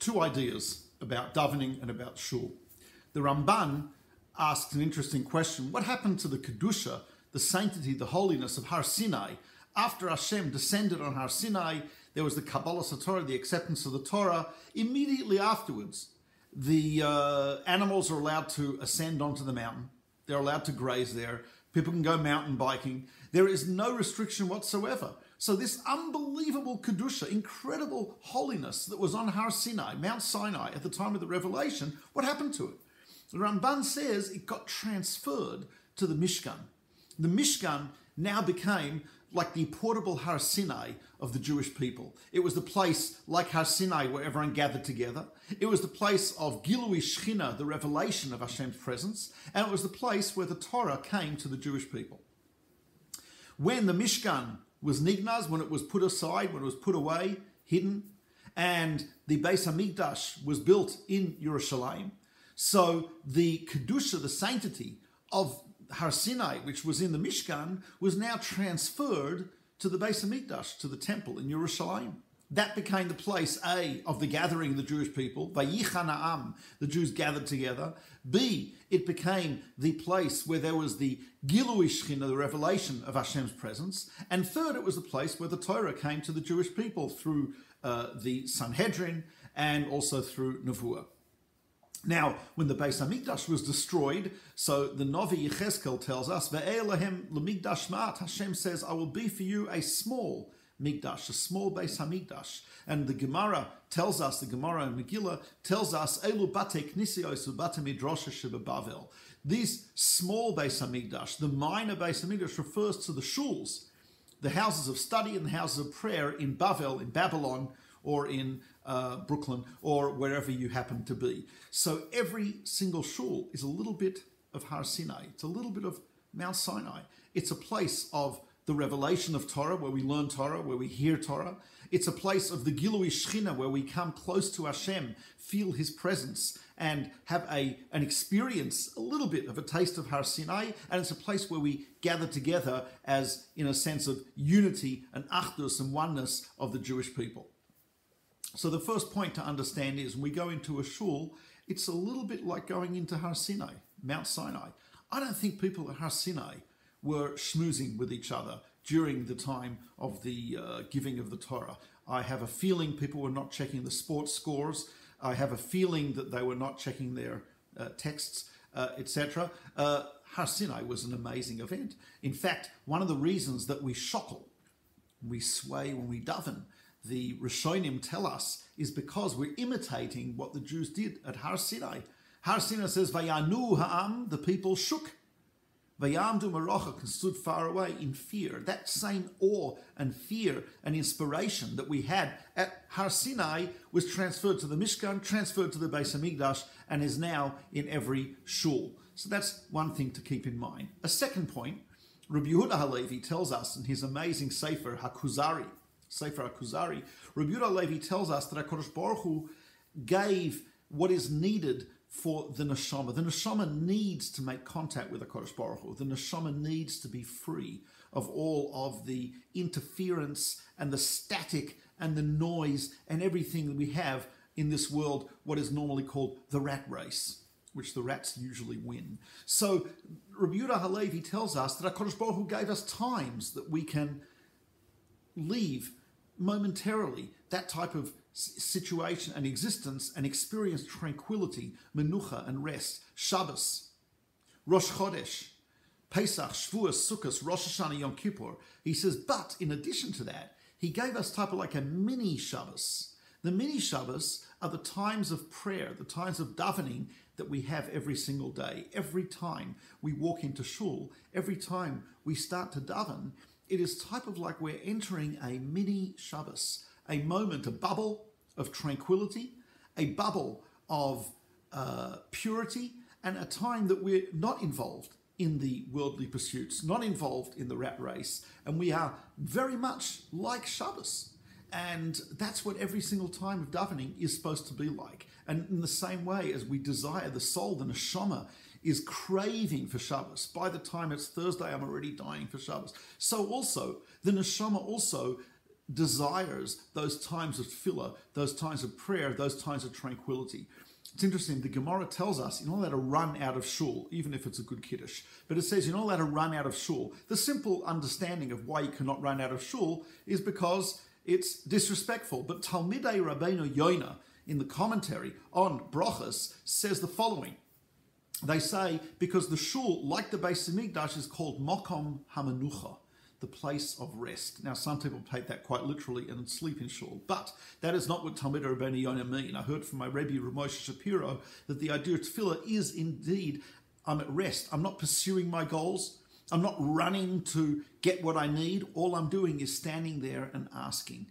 two ideas about davening and about shul. The Ramban asks an interesting question. What happened to the Kedusha, the sanctity, the holiness of Har Sinai? After Hashem descended on Har Sinai, there was the Kabbalah Torah, the acceptance of the Torah. Immediately afterwards, the animals are allowed to ascend onto the mountain. They're allowed to graze there. People can go mountain biking. There is no restriction whatsoever. So this unbelievable Kedusha, incredible holiness that was on Har Sinai, Mount Sinai, at the time of the revelation, what happened to it? The Ramban says it got transferred to the Mishkan. The Mishkan now became like the portable Har Sinai of the Jewish people. It was the place like Har Sinai where everyone gathered together. It was the place of Gilui Shechina, the revelation of Hashem's presence. And it was the place where the Torah came to the Jewish people. When the Mishkan was nignaz, when it was put aside, when it was put away, hidden, and the Beis HaMikdash was built in Yerushalayim, so the Kedusha, the sanctity of Har Sinai, which was in the Mishkan, was now transferred to the Beis HaMikdash, to the temple in Yerushalayim. That became the place, A, of the gathering of the Jewish people, Vayichan ha'am, the Jews gathered together. B, it became the place where there was the Gilui Shechina, the revelation of Hashem's presence. And third, it was the place where the Torah came to the Jewish people through the Sanhedrin and also through Nevuah. Now, when the Beis HaMikdash was destroyed, so the Novi Yechezkel tells us, Ve'elahem l'mikdash ma'at, Hashem says, I will be for you a small Mikdash, a small Beis HaMikdash. And the Gemara tells us, the Gemara in Megillah tells us, Elu bate knisios ubate midrasha shebebavel. These small Beis HaMikdash, the minor Beis HaMikdash, refers to the shuls, the houses of study and the houses of prayer in Bavel, in Babylon, or in Brooklyn, or wherever you happen to be. So every single shul is a little bit of Har Sinai. It's a little bit of Mount Sinai. It's a place of the revelation of Torah, where we learn Torah, where we hear Torah. It's a place of the Gilui Shechina, where we come close to Hashem, feel His presence, and have an experience, a little bit of a taste of Har Sinai. And it's a place where we gather together as in a sense of unity and achdus and oneness of the Jewish people. So the first point to understand is when we go into a shul, it's a little bit like going into Har Sinai, Mount Sinai. I don't think people at Har Sinai were schmoozing with each other during the time of the giving of the Torah. I have a feeling people were not checking the sports scores. I have a feeling that they were not checking their texts, etc. Har Sinai was an amazing event. In fact, one of the reasons that we shokel, we sway when we daven, the Rishonim tell us, is because we're imitating what the Jews did at Har Sinai. Har Sinai says, Vayanu ha'am, the people shook. Vayamdu marachak, and stood far away in fear. That same awe and fear and inspiration that we had at Har Sinai was transferred to the Mishkan, transferred to the Beis HaMikdash, and is now in every shul. So that's one thing to keep in mind. A second point, Rabbi Yehuda Halevi tells us in his amazing Sefer HaKuzari, Rabbi Yehuda Halevi tells us that HaKadosh Baruch Hu gave what is needed for the neshama. The neshama needs to make contact with HaKadosh Baruch Hu. The neshama needs to be free of all of the interference and the static and the noise and everything that we have in this world, what is normally called the rat race, which the rats usually win. So Rabbi Yehuda Halevi tells us that HaKadosh Baruch Hu gave us times that we can leave momentarily that type of situation and existence and experience tranquility, menucha and rest. Shabbos, Rosh Chodesh, Pesach, Shavuos, Sukkot, Rosh Hashanah, Yom Kippur. He says, but in addition to that, he gave us type of like a mini Shabbos. The mini Shabbos are the times of prayer, the times of davening that we have every single day. Every time we walk into shul, every time we start to daven, it is type of like we're entering a mini Shabbos, a moment, a bubble of tranquility, a bubble of purity, and a time that we're not involved in the worldly pursuits, not involved in the rat race, and we are very much like Shabbos. And that's what every single time of davening is supposed to be like. And in the same way as we desire, the soul, the neshama, is craving for Shabbos. By the time it's Thursday, I'm already dying for Shabbos. So also, the neshama also desires those times of tefillah, those times of prayer, those times of tranquility. It's interesting, the Gemara tells us you're not allowed to run out of shul, even if it's a good kiddush. But it says you're not allowed to run out of shul. The simple understanding of why you cannot run out of shul is because it's disrespectful. But Talmidei Rabbeinu Yonah, in the commentary on Brochus, says the following. They say, because the shul, like the Beis Hamikdash, is called Mokom HaMenucha, the place of rest. Now, some people take that quite literally and sleep in shul, but that is not what Talmidei Rabbeinu Yonah mean. I heard from my Rabbi, Mordechai Shapiro, that the idea of tefillah is indeed, I'm at rest. I'm not pursuing my goals. I'm not running to get what I need. All I'm doing is standing there and asking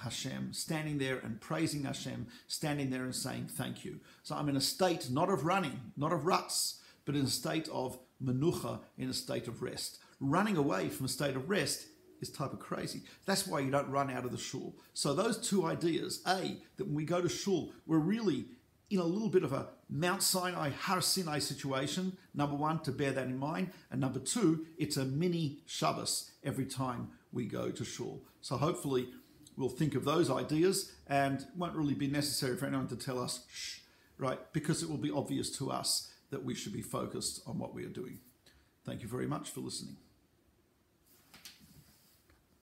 Hashem, standing there and praising Hashem, standing there and saying thank you. So I'm in a state not of running, not of ruts, but in a state of menucha, in a state of rest. Running away from a state of rest is type of crazy. That's why you don't run out of the shul. So those two ideas, A, that when we go to shul, we're really in a little bit of a Mount Sinai, Har Sinai situation. Number one, to bear that in mind. And number two, it's a mini Shabbos every time we go to shul. So hopefully we'll think of those ideas, and it won't really be necessary for anyone to tell us, shh, right? Because it will be obvious to us that we should be focused on what we are doing. Thank you very much for listening.